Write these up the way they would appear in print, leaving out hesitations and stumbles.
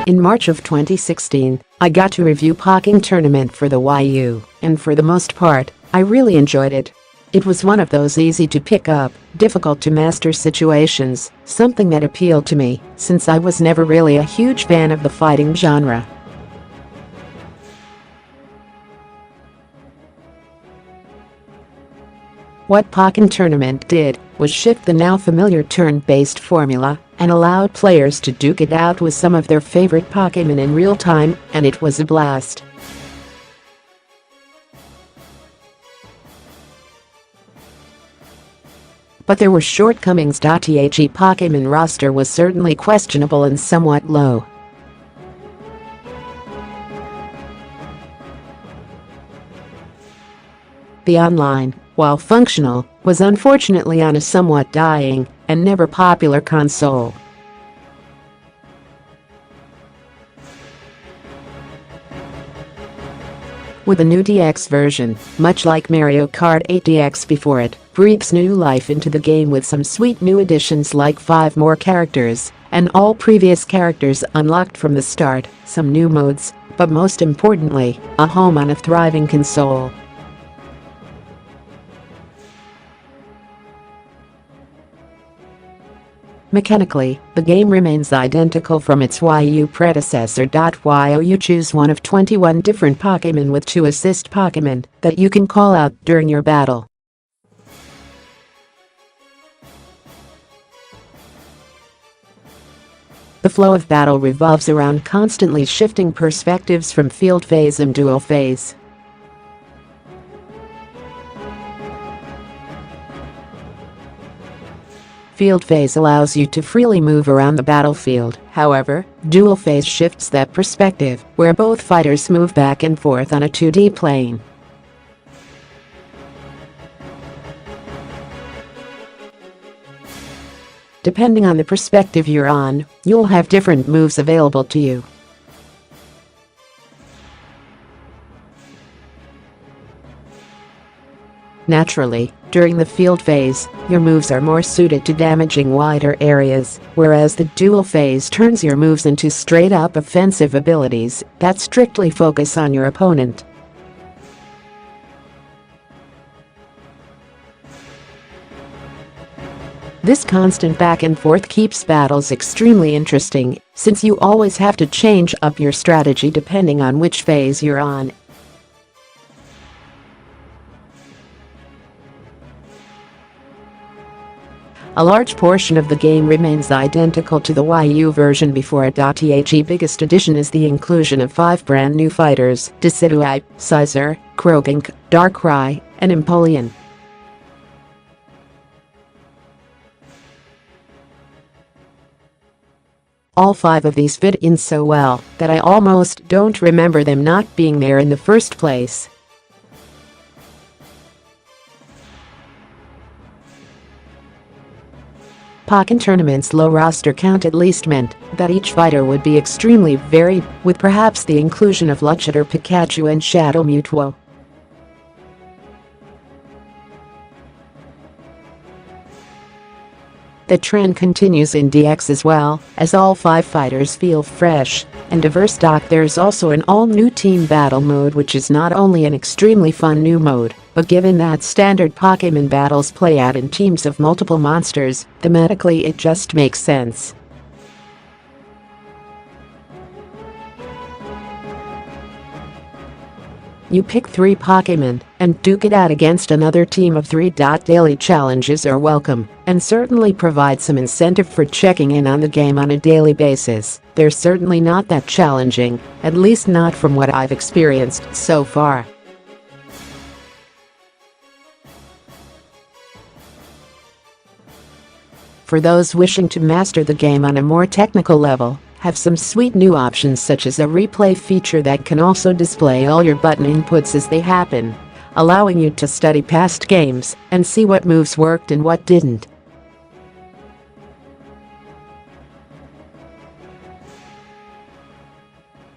In March of 2016, I got to review Pokken Tournament for the Wii U, and for the most part, I really enjoyed it. It was one of those easy to pick up, difficult to master situations, something that appealed to me since I was never really a huge fan of the fighting genre. What Pokken Tournament did was shift the now familiar turn-based formula and allowed players to duke it out with some of their favorite Pokémon in real time, and it was a blast. But there were shortcomings. The Pokémon roster was certainly questionable and somewhat low. The online, while functional, was unfortunately on a somewhat dying and never popular console. With a new DX version, much like Mario Kart 8 DX before it, breathes new life into the game with some sweet new additions like 5 more characters, and all previous characters unlocked from the start, some new modes, but most importantly, a home on a thriving console. Mechanically, the game remains identical from its Wii U predecessor. While you choose one of 21 different Pokémon with 2 assist Pokémon that you can call out during your battle. The flow of battle revolves around constantly shifting perspectives from field phase and duel phase. Field phase allows you to freely move around the battlefield. However, duel phase shifts that perspective, where both fighters move back and forth on a 2D plane. Depending on the perspective you're on, you'll have different moves available to you. Naturally, during the field phase, your moves are more suited to damaging wider areas, whereas the duel phase turns your moves into straight-up offensive abilities that strictly focus on your opponent. This constant back and forth keeps battles extremely interesting, since you always have to change up your strategy depending on which phase you're on. A large portion of the game remains identical to the Wii U version before it. The biggest addition is the inclusion of 5 brand new fighters: Decidueye, Scizor, Croagunk, Darkrai, and Empoleon. All 5 of these fit in so well that I almost don't remember them not being there in the first place. Pokken Tournament's low roster count at least meant that each fighter would be extremely varied, with perhaps the inclusion of Luchador, Pikachu, and Shadow Mewtwo. The trend continues in DX as well, as all 5 fighters feel fresh and diverse. There's also an all-new team battle mode, which is not only an extremely fun new mode, but given that standard Pokémon battles play out in teams of multiple monsters, thematically it just makes sense. You pick 3 Pokémon and duke it out against another team of 3. Daily challenges are welcome and certainly provide some incentive for checking in on the game on a daily basis. They're certainly not that challenging, at least not from what I've experienced so far. For those wishing to master the game on a more technical level, have some sweet new options such as a replay feature that can also display all your button inputs as they happen, allowing you to study past games and see what moves worked and what didn't.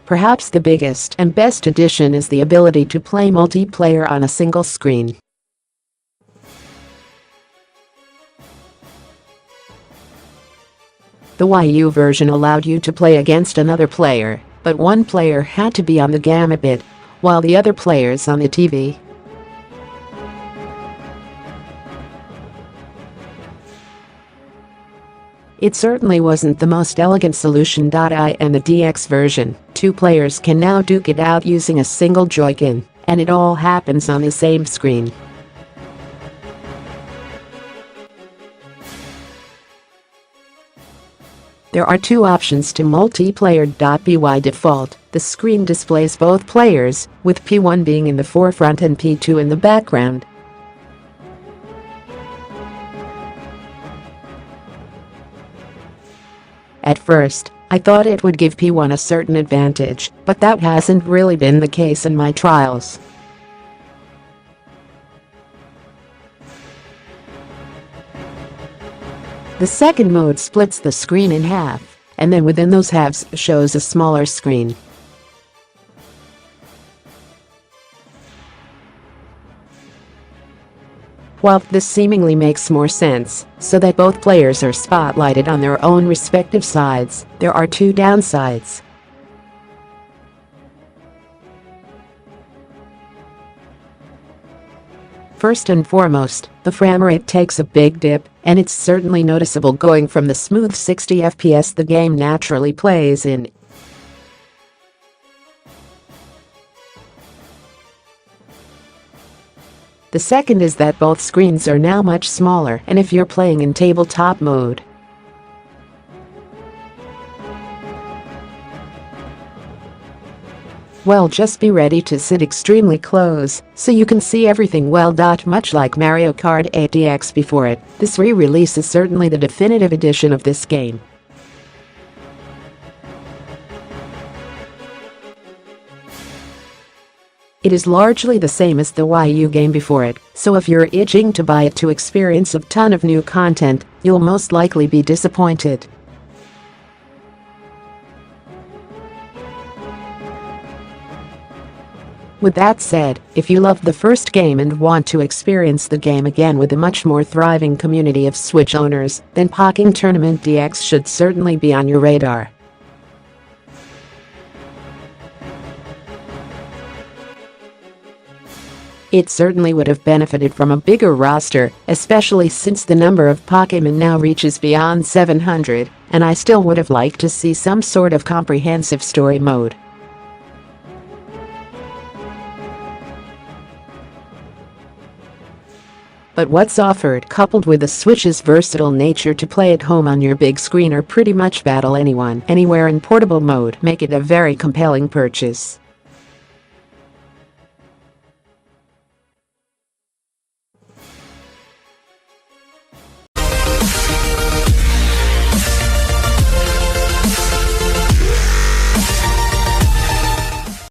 Perhaps the biggest and best addition is the ability to play multiplayer on a single screen. The Wii U version allowed you to play against another player, but one player had to be on the gambit, while the other players on the TV. It certainly wasn't the most elegant solution. In the DX version, two players can now duke it out using a single Joy-Con, and it all happens on the same screen. There are two options to multiplayer. By default, the screen displays both players, with P1 being in the forefront and P2 in the background. At first, I thought it would give P1 a certain advantage, but that hasn't really been the case in my trials. The second mode splits the screen in half, and then within those halves shows a smaller screen. While this seemingly makes more sense, so that both players are spotlighted on their own respective sides, there are two downsides. First and foremost, the frame rate takes a big dip, and it's certainly noticeable going from the smooth 60 FPS the game naturally plays in. The second is that both screens are now much smaller, and if you're playing in tabletop mode, well, just be ready to sit extremely close so you can see everything well. Much like Mario Kart 8 DX before it, this re-release is certainly the definitive edition of this game. It is largely the same as the Wii U game before it, so if you're itching to buy it to experience a ton of new content, you'll most likely be disappointed. With that said, if you loved the first game and want to experience the game again with a much more thriving community of Switch owners, then Pokken Tournament DX should certainly be on your radar. It certainly would have benefited from a bigger roster, especially since the number of Pokémon now reaches beyond 700, and I still would have liked to see some sort of comprehensive story mode. But what's offered, coupled with the Switch's versatile nature to play at home on your big screen or pretty much battle anyone, anywhere in portable mode, make it a very compelling purchase.